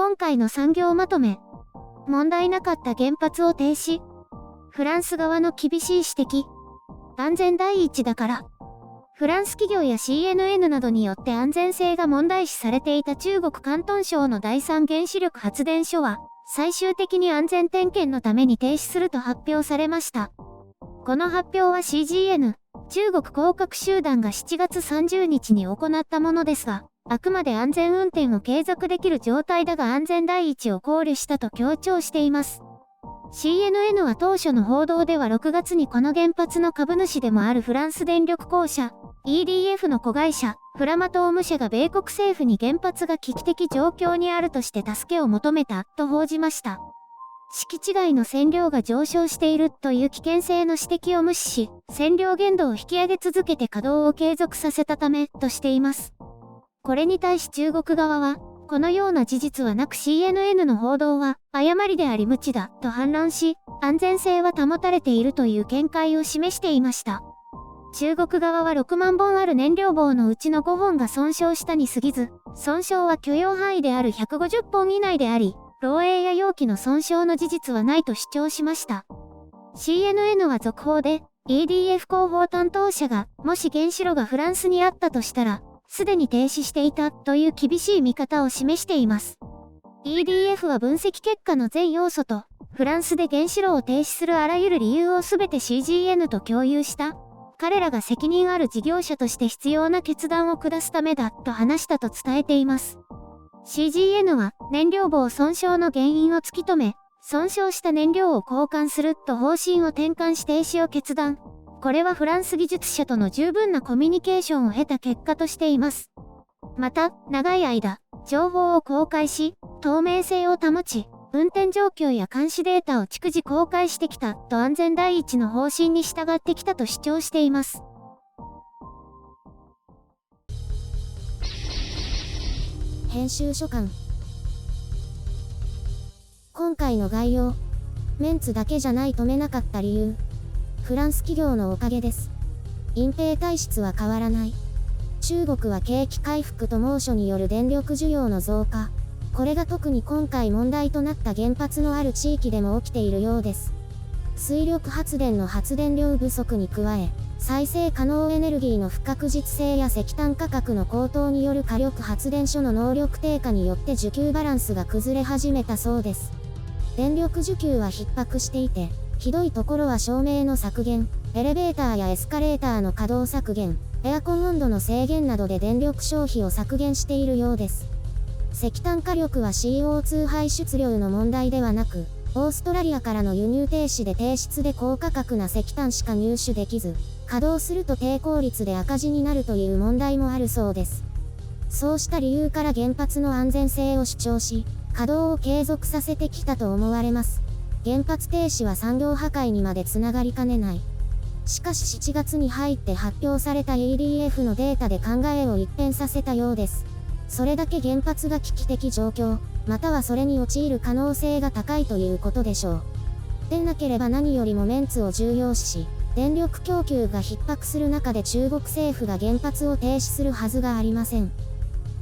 今回の産業まとめ。問題なかった原発を停止。フランス側の厳しい指摘。安全第一だから。フランス企業や CNN などによって安全性が問題視されていた中国広東省の第三原子力発電所は、最終的に安全点検のために停止すると発表されました。この発表は CGN、中国広角集団が7月30日に行ったものですが、あくまで安全運転を継続できる状態だが安全第一を考慮したと強調しています。CNN は当初の報道では6月にこの原発の株主でもあるフランス電力公社、EDF の子会社、フラマトーム社が米国政府に原発が危機的状況にあるとして助けを求めたと報じました。敷地外の線量が上昇しているという危険性の指摘を無視し、線量限度を引き上げ続けて稼働を継続させたためとしています。これに対し中国側は、このような事実はなく CNN の報道は誤りであり無知だと反論し、安全性は保たれているという見解を示していました。中国側は6万本ある燃料棒のうちの5本が損傷したに過ぎず、損傷は許容範囲である150本以内であり、漏洩や容器の損傷の事実はないと主張しました。CNN は続報で、EDF 広報担当者が、もし原子炉がフランスにあったとしたら、すでに停止していたという厳しい見方を示しています。EDF は分析結果の全要素と、フランスで原子炉を停止するあらゆる理由をすべて CGN と共有した。彼らが責任ある事業者として必要な決断を下すためだと話したと伝えています。CGN は燃料棒損傷の原因を突き止め、損傷した燃料を交換すると方針を転換し停止を決断。これはフランス技術者との十分なコミュニケーションを経た結果としています。また、長い間、情報を公開し、透明性を保ち、運転状況や監視データを逐次公開してきたと安全第一の方針に従ってきたと主張しています。編集所管。今回の概要。メンツだけじゃない止めなかった理由。フランス企業のおかげです。隠蔽体質は変わらない。中国は景気回復と猛暑による電力需要の増加。これが特に今回問題となった原発のある地域でも起きているようです。水力発電の発電量不足に加え、再生可能エネルギーの不確実性や石炭価格の高騰による火力発電所の能力低下によって需給バランスが崩れ始めたそうです。電力需給は逼迫していて、ひどいところは照明の削減、エレベーターやエスカレーターの稼働削減、エアコン温度の制限などで電力消費を削減しているようです。石炭火力は CO2 排出量の問題ではなく、オーストラリアからの輸入停止で低質で高価格な石炭しか入手できず、稼働すると低効率で赤字になるという問題もあるそうです。そうした理由から原発の安全性を主張し、稼働を継続させてきたと思われます。原発停止は産業破壊にまでつながりかねない。しかし7月に入って発表された EDF のデータで考えを一変させたようです。それだけ原発が危機的状況、またはそれに陥る可能性が高いということでしょう。でなければ何よりもメンツを重要視し、電力供給が逼迫する中で中国政府が原発を停止するはずがありません。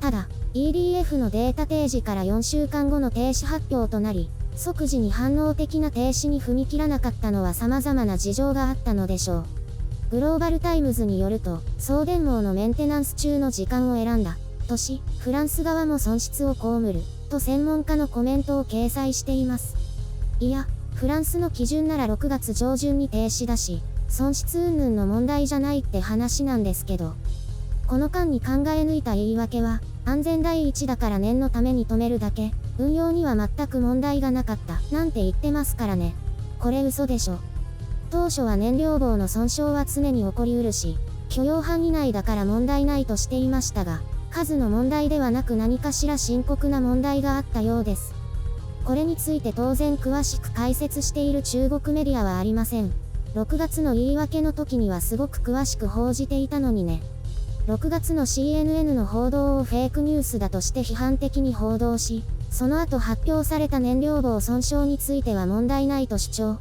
ただ、EDF のデータ提示から4週間後の停止発表となり、即時に反応的な停止に踏み切らなかったのは様々な事情があったのでしょう。グローバルタイムズによると、送電網のメンテナンス中の時間を選んだ、とし、フランス側も損失を被る、と専門家のコメントを掲載しています。いや、フランスの基準なら6月上旬に停止だし、損失云々の問題じゃないって話なんですけど。この間に考え抜いた言い訳は、安全第一だから念のために止めるだけ、運用には全く問題がなかった、なんて言ってますからね。これ嘘でしょ。当初は燃料棒の損傷は常に起こりうるし、許容範囲内だから問題ないとしていましたが、数の問題ではなく何かしら深刻な問題があったようです。これについて当然詳しく解説している中国メディアはありません。6月の言い訳の時にはすごく詳しく報じていたのにね。6月の CNN の報道をフェイクニュースだとして批判的に報道し、その後発表された燃料棒損傷については問題ないと主張。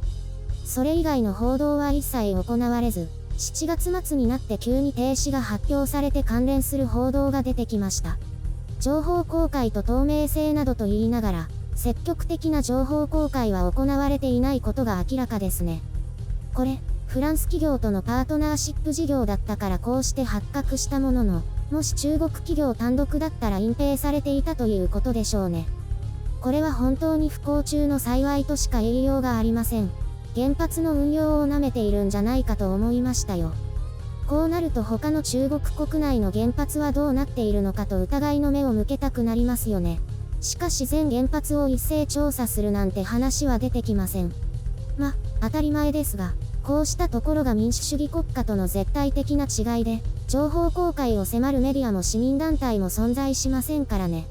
それ以外の報道は一切行われず、7月末になって急に停止が発表されて関連する報道が出てきました。情報公開と透明性などと言いながら、積極的な情報公開は行われていないことが明らかですね。これ、フランス企業とのパートナーシップ事業だったからこうして発覚したものの、もし中国企業単独だったら隠蔽されていたということでしょうね。これは本当に不幸中の幸いとしか言いようがありません。原発の運用を舐めているんじゃないかと思いましたよ。こうなると他の中国国内の原発はどうなっているのかと疑いの目を向けたくなりますよね。しかし全原発を一斉調査するなんて話は出てきません。当たり前ですが、こうしたところが民主主義国家との絶対的な違いで、情報公開を迫るメディアも市民団体も存在しませんからね。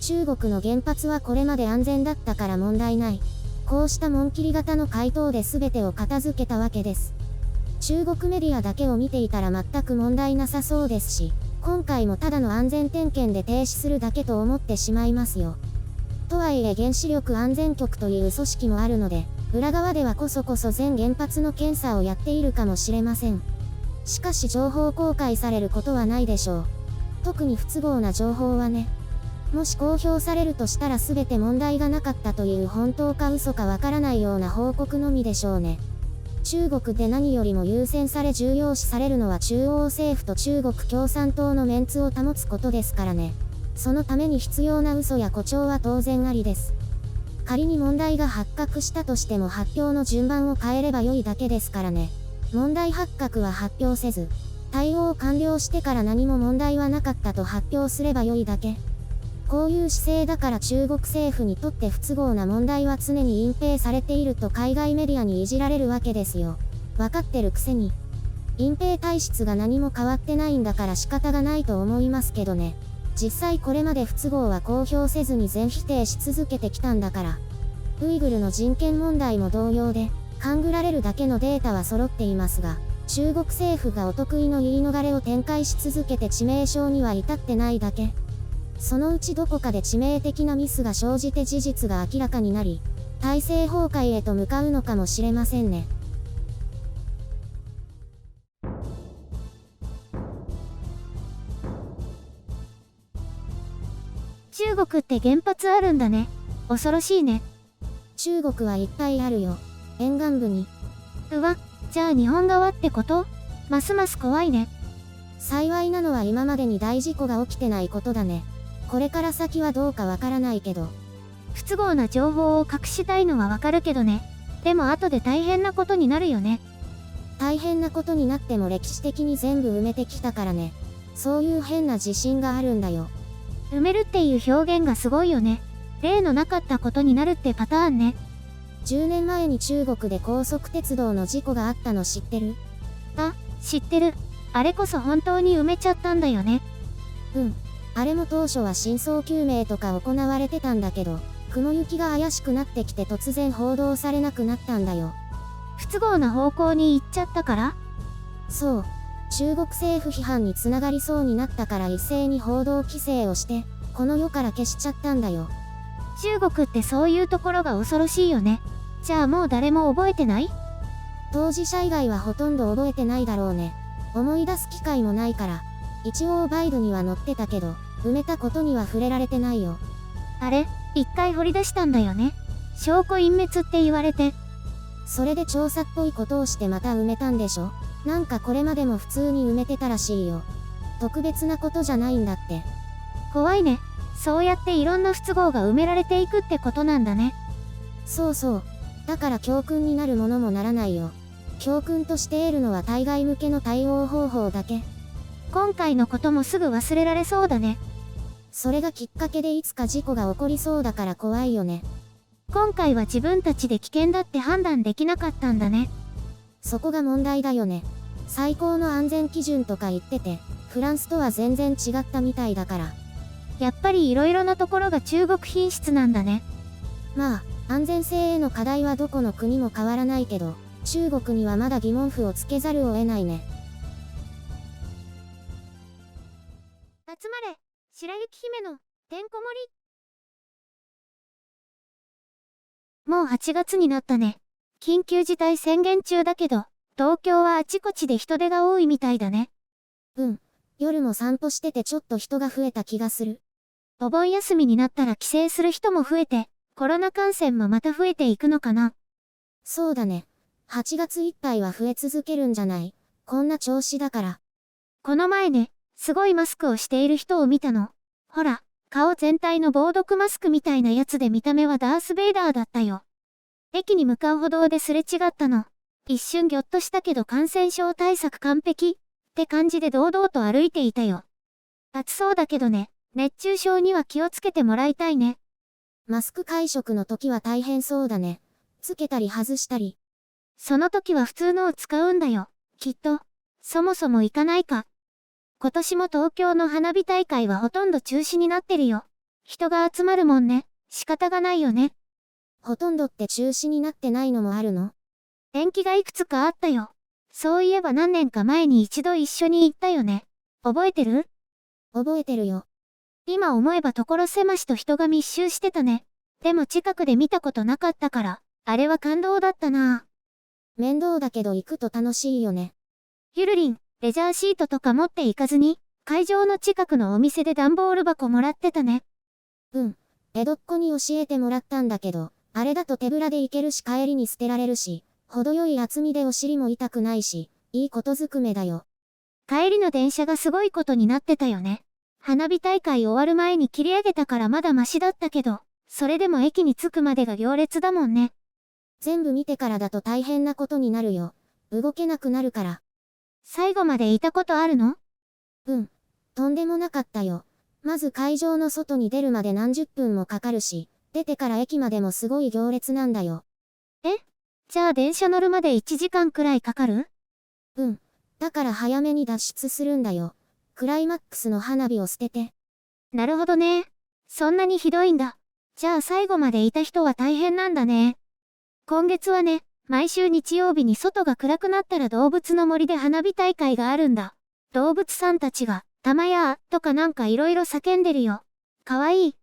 中国の原発はこれまで安全だったから問題ない。こうした紋切り型の回答で全てを片付けたわけです。中国メディアだけを見ていたら全く問題なさそうですし、今回もただの安全点検で停止するだけと思ってしまいますよ。とはいえ原子力安全局という組織もあるので、裏側ではこそ全原発の検査をやっているかもしれません。しかし情報公開されることはないでしょう。特に不都合な情報はね。もし公表されるとしたら全て問題がなかったという本当か嘘かわからないような報告のみでしょうね。中国で何よりも優先され重要視されるのは中央政府と中国共産党のメンツを保つことですからね。そのために必要な嘘や誇張は当然ありです。仮に問題が発覚したとしても発表の順番を変えれば良いだけですからね。問題発覚は発表せず、対応を完了してから何も問題はなかったと発表すれば良いだけ。こういう姿勢だから中国政府にとって不都合な問題は常に隠蔽されていると海外メディアにいじられるわけですよ。わかってるくせに。隠蔽体質が何も変わってないんだから仕方がないと思いますけどね。実際これまで不都合は公表せずに全否定し続けてきたんだから。ウイグルの人権問題も同様で、勘ぐられるだけのデータは揃っていますが、中国政府がお得意の言い逃れを展開し続けて致命傷には至ってないだけ。そのうちどこかで致命的なミスが生じて事実が明らかになり、体制崩壊へと向かうのかもしれませんね。中国って原発あるんだね。恐ろしいね。中国はいっぱいあるよ。沿岸部に。うわ、じゃあ日本側ってこと？ますます怖いね。幸いなのは今までに大事故が起きてないことだね。これから先はどうかわからないけど。不都合な情報を隠したいのはわかるけどね。でも後で大変なことになるよね。大変なことになっても歴史的に全部埋めてきたからね。そういう変な自信があるんだよ。埋めるっていう表現がすごいよね。例のなかったことになるってパターンね。10年前に中国で高速鉄道の事故があったの知ってる？あ、知ってる。あれこそ本当に埋めちゃったんだよね。うん。あれも当初は真相究明とか行われてたんだけど、雲行きが怪しくなってきて突然報道されなくなったんだよ。不都合な方向に行っちゃったから？そう。中国政府批判につながりそうになったから一斉に報道規制をして、この世から消しちゃったんだよ。中国ってそういうところが恐ろしいよね。じゃあもう誰も覚えてない？当事者以外はほとんど覚えてないだろうね。思い出す機会もないから。一応バイドには載ってたけど、埋めたことには触れられてないよ。あれ、一回掘り出したんだよね。証拠隠滅って言われて。それで調査っぽいことをしてまた埋めたんでしょ？なんかこれまでも普通に埋めてたらしいよ。特別なことじゃないんだって。怖いね。そうやっていろんな不都合が埋められていくってことなんだね。そうそう。だから教訓になるものもならないよ。教訓として得るのは対外向けの対応方法だけ。今回のこともすぐ忘れられそうだね。それがきっかけでいつか事故が起こりそうだから怖いよね。今回は自分たちで危険だって判断できなかったんだね。そこが問題だよね。最高の安全基準とか言ってて、フランスとは全然違ったみたいだから。やっぱり色々なところが中国品質なんだね。まあ、安全性への課題はどこの国も変わらないけど、中国にはまだ疑問符をつけざるを得ないね。集まれ、白雪姫のてんこ盛り。もう8月になったね。緊急事態宣言中だけど、東京はあちこちで人出が多いみたいだね。夜も散歩しててちょっと人が増えた気がする。お盆休みになったら帰省する人も増えて、コロナ感染もまた増えていくのかな。そうだね。8月いっぱいは増え続けるんじゃない？こんな調子だから。この前ね、すごいマスクをしている人を見たの。ほら、顔全体の防毒マスクみたいなやつで見た目はダース・ベイダーだったよ。駅に向かう歩道ですれ違ったの。一瞬ぎょっとしたけど感染症対策完璧って感じで堂々と歩いていたよ。暑そうだけどね、熱中症には気をつけてもらいたいね。マスク会食の時は大変そうだね。つけたり外したり。その時は普通のを使うんだよ。きっと。そもそも行かないか。今年も東京の花火大会はほとんど中止になってるよ。人が集まるもんね。仕方がないよね。ほとんどって中止になってないのもあるの？延期がいくつかあったよ。そういえば何年か前に一度一緒に行ったよね。覚えてる？覚えてるよ。今思えば所狭しと人が密集してたね。でも近くで見たことなかったから、あれは感動だったなぁ。面倒だけど行くと楽しいよね。ゆるりん、レジャーシートとか持っていかずに、会場の近くのお店で段ボール箱もらってたね。江戸っ子に教えてもらったんだけど、あれだと手ぶらで行けるし帰りに捨てられるし、程よい厚みでお尻も痛くないし、いいことずくめだよ。帰りの電車がすごいことになってたよね。花火大会終わる前に切り上げたからまだマシだったけど、それでも駅に着くまでが行列だもんね。全部見てからだと大変なことになるよ。動けなくなるから。最後までいたことあるの？とんでもなかったよ。まず会場の外に出るまで何十分もかかるし、出てから駅までもすごい行列なんだよ。じゃあ電車乗るまで1時間くらいかかる？だから早めに脱出するんだよ。クライマックスの花火を捨てて。なるほどね。そんなにひどいんだ。じゃあ最後までいた人は大変なんだね。今月はね、毎週日曜日に外が暗くなったら動物の森で花火大会があるんだ。動物さんたちが、たまやーとかなんかいろいろ叫んでるよ。かわいい。